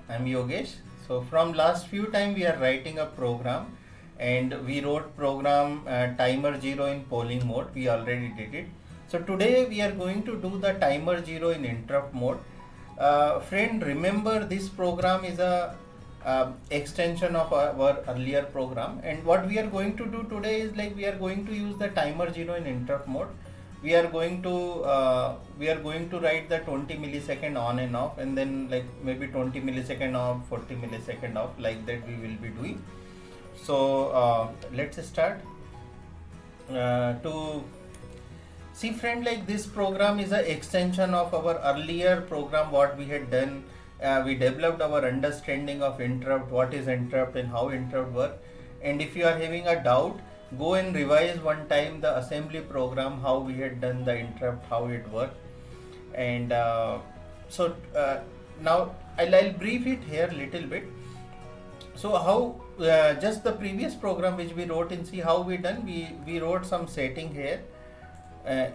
I'm Yogesh. So from last few time we are writing a program, and we wrote program timer 0 in polling mode. We already did it. So today we are going to do the timer 0 in interrupt mode. Friend, remember this program is a extension of our earlier program, and what we are going to do today is like we are going to use the timer 0 in interrupt mode. We are going to write the 20 millisecond on and off, and then like maybe 20 millisecond off, 40 millisecond off, like that we will be doing. So let's start. To see, friend, like this program is an extension of our earlier program what we had done. We developed our understanding of interrupt, what is interrupt and how interrupt work. And if you are having a doubt, go and revise one time the assembly program, how we had done the interrupt, how it worked. And now I'll brief it here little bit. So how just the previous program which we wrote in C, how we done, we wrote some setting here.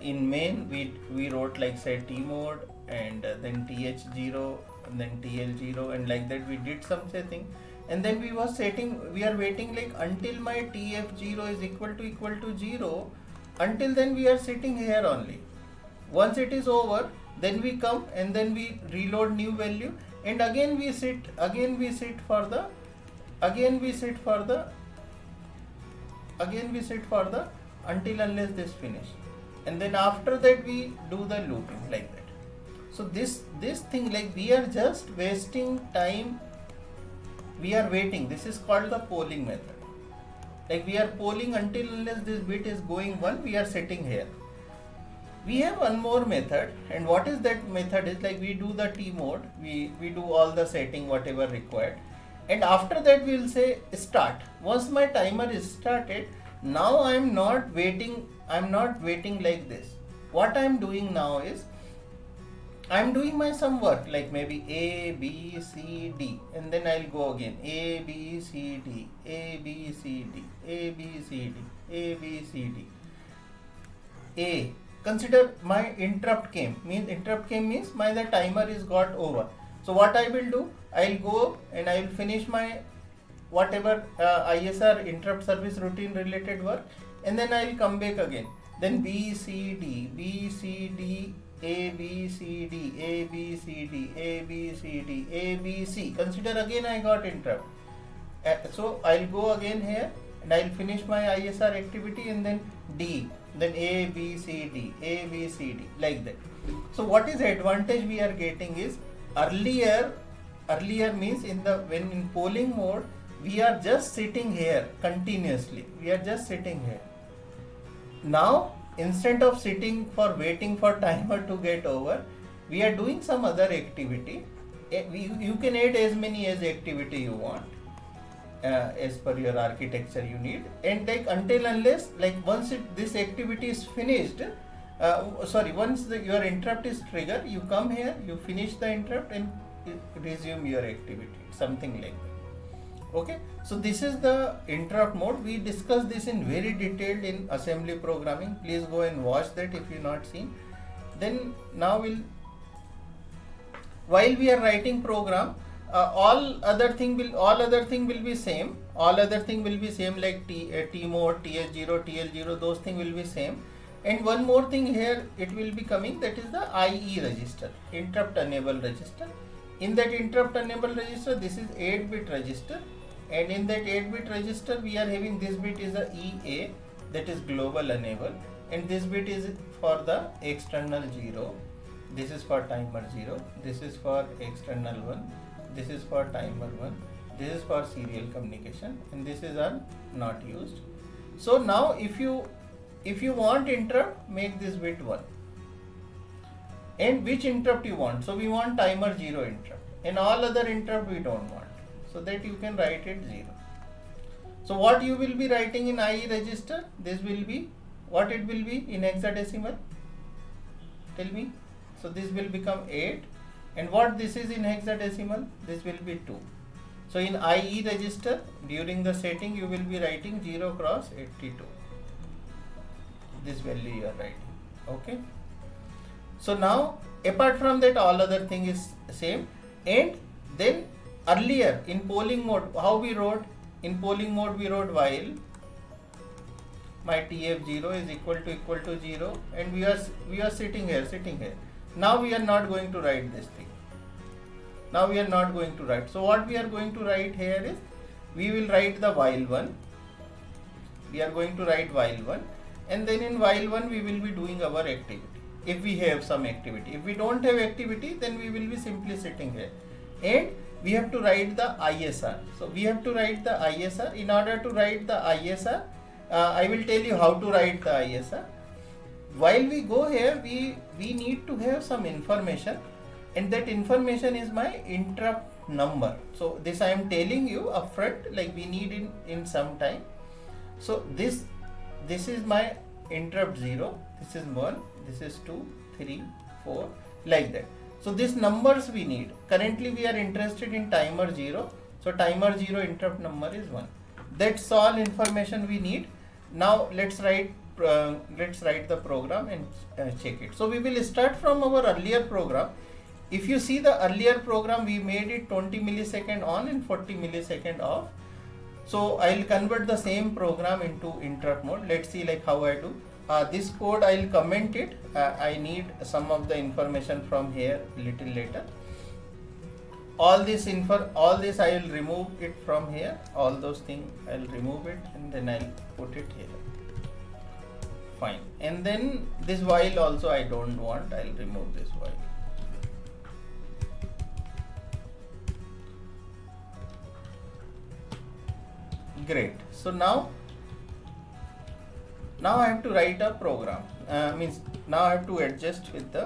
In main we wrote like say T mode, and then TH0 and then TL0, and like that we did some setting. And then we are waiting like until my TF0 is equal to 0. Until then we are sitting here only. Once it is over, then we come and then we reload new value, and again we sit for the until unless this finish, and then after that we do the looping like that. So this thing, like we are just wasting time, we are waiting. This is called the polling method. Like we are polling until unless this bit is going 1, we are sitting here. We have one more method, and what is that method is like we do the T mode, we do all the setting whatever required, and after that we will say start. Once my timer is started, now I'm not waiting like this. What I'm doing now is I'm doing my some work, like maybe A, B, C, D, and then I'll go again A, B, C, D, A, B, C, D, A, B, C, D, A, B, C, D, A. Consider my interrupt came, means my the timer is got over. So what I will do, I'll go and I will finish my whatever ISR interrupt service routine related work, and then I'll come back again. Then B, C, D, B, C, D, A, B, C, D, A, B, C, D, A, B, C, D, A, B, C. Consider again I got interrupt. So I'll go again here and I'll finish my ISR activity, and then D, then A, B, C, D, A, B, C, D, like that. So what is the advantage we are getting is earlier means when in polling mode we are just sitting here continuously. We are just sitting here. Now instead of waiting for timer to get over, we are doing some other activity. You can add as many as activity you want as per your architecture you need, and like until unless like once this activity is finished, once your interrupt is triggered, you come here, you finish the interrupt and resume your activity, something like that. Okay, so this is the interrupt mode. We discussed this in very detailed in assembly programming. Please go and watch that if you not seen. Then now while we are writing program, all other thing will be same. All other thing will be same, like T mode, TH0, TL0, those thing will be same. And one more thing here it will be coming, that is the IE register, interrupt enable register. In that interrupt enable register, this is 8-bit register, and in that 8-bit register we are having this bit is a EA, that is global enable, and this bit is for the external 0. This is for timer 0, this is for external 1, this is for timer 1, this is for serial communication, and this is not used. So now if you want interrupt, make this bit 1. And which interrupt you want? So we want timer 0 interrupt, and all other interrupt we don't want, so that you can write it 0. So what you will be writing in IE register, this will be what it will be in hexadecimal, tell me. So this will become 8, and what this is in hexadecimal, this will be 2. So in IE register, during the setting you will be writing 0 cross 82, this value you are writing. Okay, so now apart from that all other thing is same, and then earlier in polling mode, how we wrote? In polling mode we wrote while my TF0 is equal to 0, and we are sitting here. Now we are not going to write this thing. Now we are not going to write. So what we are going to write here is, we will write the while one. We are going to write while one, and then in while one we will be doing our activity. If we have some activity, if we don't have activity, then we will be simply sitting here, and we have to write the ISR. So we have to write the ISR. In order to write the ISR, I will tell you how to write the ISR. While we go here, we need to have some information, and that information is my interrupt number. So this I am telling you upfront, like we need in some time. So this is my interrupt 0, this is 1, this is 2, 3, 4, like that. So these numbers we need. Currently we are interested in timer 0. So timer 0 interrupt number is 1. That's all information we need. Now let's write the program and check it. So we will start from our earlier program. If you see the earlier program, we made it 20 millisecond on and 40 millisecond off. So I'll convert the same program into interrupt mode. Let's see like how I do. This code I'll comment it. I need some of the information from here little later. All this I will remove it from here. All those things I'll remove it, and then I'll put it here. Fine. And then this while also I don't want. I'll remove this while. Great. So now I have to write a program. Now I have to adjust with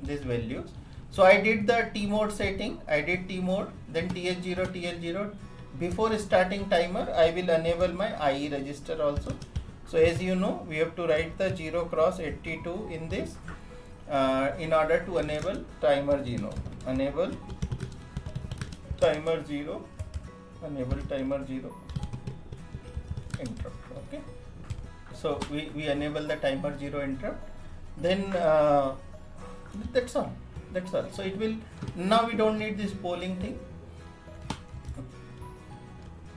these values. So I did the T mode setting. I did T mode, then TH0, TL0. Before starting timer, I will enable my IE register also. So as you know, we have to write the 0 cross 82 in this in order to enable timer 0. Enable timer 0. Enable timer 0. Interrupt. Okay. So we enable the timer 0 interrupt. Then that's all. So it will, now we don't need this polling thing.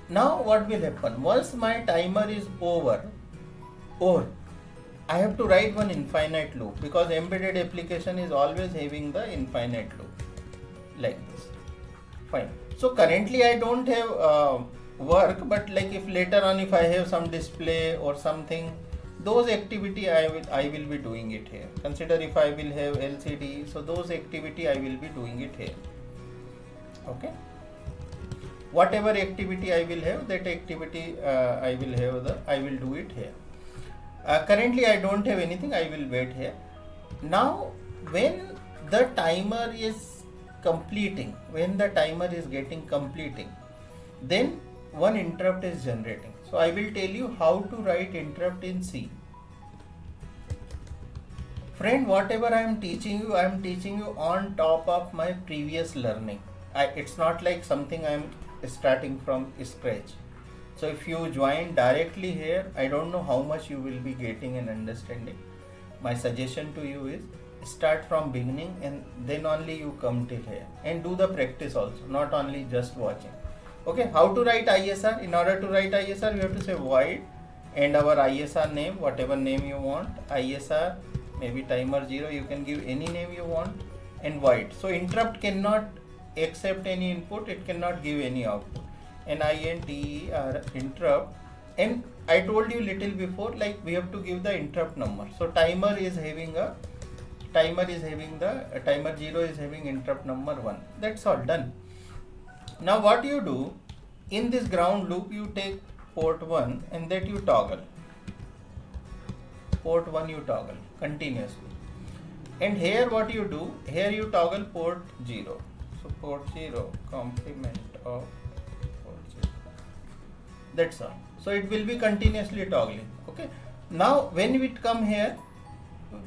Now what will happen? Once my timer is over, or I have to write one infinite loop, because embedded application is always having the infinite loop like this. Fine. So currently I don't have work, but like if later on if I have some display or something, those activity I will be doing it here. Consider if I will have LCD, so those activity I will be doing it here. Okay. Whatever activity I will have, that activity I will do it here. Currently I don't have anything. I will wait here. Now when the timer is completing, then one interrupt is generating. So I will tell you how to write interrupt in C. Friend, whatever I am teaching you on top of my previous learning. It's not like something I am starting from scratch. So if you join directly here, I don't know how much you will be getting and understanding. My suggestion to you is start from beginning, and then only you come till here, and do the practice also, not only just watching. Okay, how to write ISR? In order to write ISR, you have to say void and our ISR name, whatever name you want. ISR, maybe timer 0, you can give any name you want, and void. So interrupt cannot accept any input, it cannot give any output. NINTER interrupt. And I told you little before, like we have to give the interrupt number. So timer 0 is having interrupt number 1. That's all done. Now what you do, in this ground loop you take port 1 and that you toggle. Port 1 you toggle continuously. And here what you do, here you toggle port 0. So port 0 complement of port 0. That's all. So it will be continuously toggling. Okay. Now when we come here,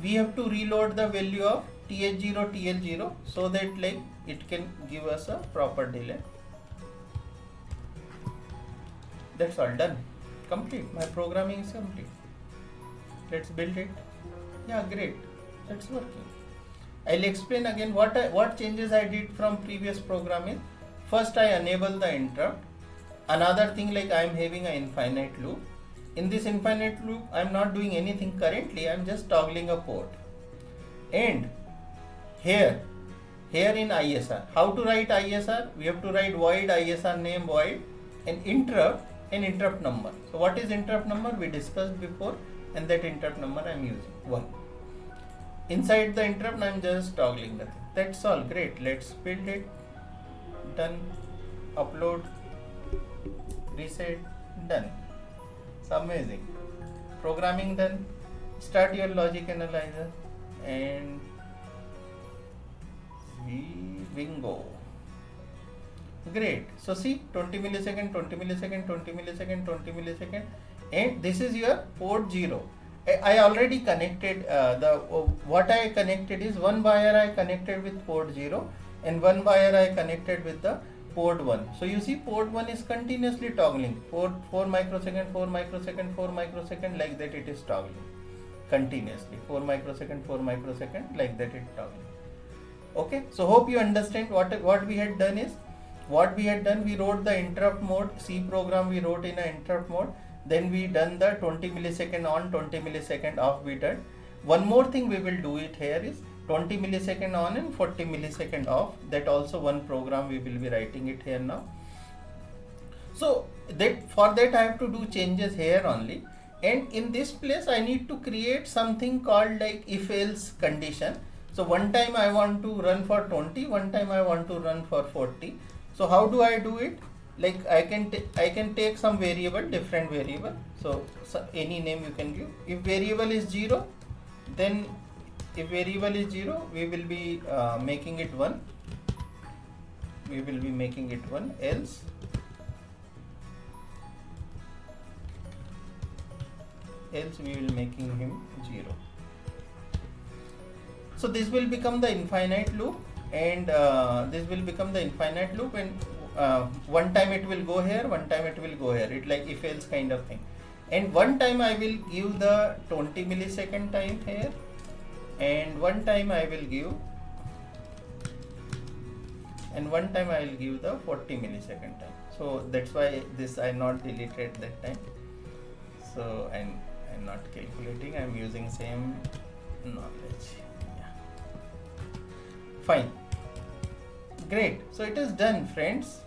we have to reload the value of TH0, TL0 so that like it can give us a proper delay. That's all done. Complete. My programming is complete. Let's build it. Yeah, great. That's working. I'll explain again what changes I did from previous programming. First I enable the interrupt. Another thing, like I am having an infinite loop. In this infinite loop, I am not doing anything currently, I am just toggling a port. And here in ISR, how to write ISR? We have to write void ISR name void and interrupt number. So what is interrupt number? We discussed before, and that interrupt number I am using 1. Inside the interrupt I am just toggling the thing. That's all. Great. Let's build it. Done. Upload. Reset. Done. It's amazing. Programming done. Start your logic analyzer and bingo. Great. So see, 20 millisecond, 20 millisecond, 20 millisecond, 20 millisecond, and this is your port 0. I already connected what I connected is one wire I connected with port 0 and one wire I connected with the port 1. So you see port 1 is continuously toggling, 4 microsecond, 4 microsecond, 4 microsecond, like that it is toggling continuously, 4 microsecond, 4 microsecond, like that it toggling. Okay, so hope you understand what we had done is, we wrote the interrupt mode, C program we wrote in an interrupt mode, then we done the 20 millisecond on, 20 millisecond off we done. One more thing we will do it here is 20 millisecond on and 40 millisecond off, that also one program we will be writing it here now. So that for that I have to do changes here only, and in this place I need to create something called like if else condition. So one time I want to run for 20, one time I want to run for 40. So how do I do it? Like I can take some variable, different variable. So any name you can give. If variable is 0, then we will be making it 1. We will be making it 1. Else we will making him 0. So this will become the infinite loop, and one time it will go here, one time it will go here. It like if else kind of thing. And one time I will give the 20 millisecond time here, and one time I will give the 40 millisecond time. So that's why this I not deleted that time. So I'm not calculating, I'm using same knowledge. Fine. Great. So it is done, friends.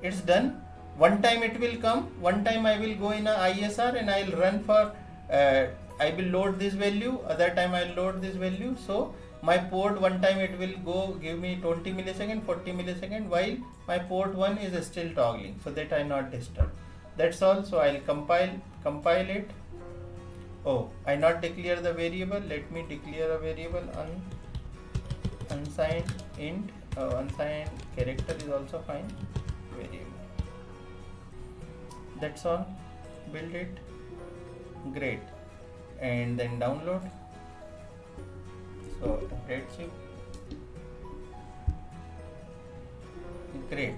It's done. One time it will come, one time I will go in a ISR and I will run for I will load this value, other time I will load this value. So my port one time it will go give me 20 millisecond, 40 millisecond, while my port 1 is still toggling, so that I not disturb. That's all. So I'll compile it. Oh, I not declare the variable. Let me declare a variable unsigned int, unsigned character is also fine. Variable. That's all. Build it. Great. And then download. So Redshift. Great.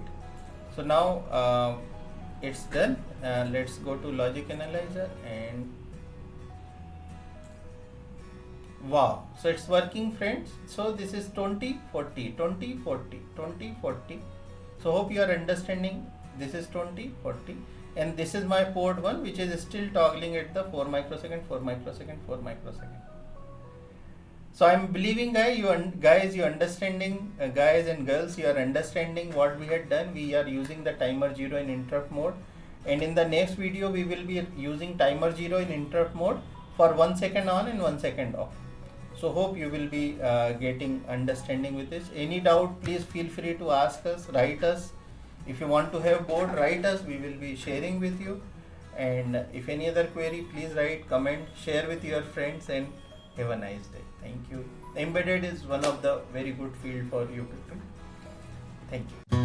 So now it's done. Let's go to logic analyzer and wow, so it's working, friends. So this is 20 40 20 40 20 40. So hope you are understanding. This is 20 40 and this is my port 1, which is still toggling at the 4 microsecond 4 microsecond 4 microsecond. So I'm believing you understanding, guys and girls, you are understanding what we had done. We are using the timer 0 in interrupt mode, and in the next video we will be using timer 0 in interrupt mode for 1 second on and 1 second off. So hope you will be getting understanding with this. Any doubt, please feel free to ask us, write us. If you want to have board, write us, we will be sharing with you. And if any other query, please write, comment, share with your friends, and have a nice day. Thank you. Embedded is one of the very good field for you people. Thank you.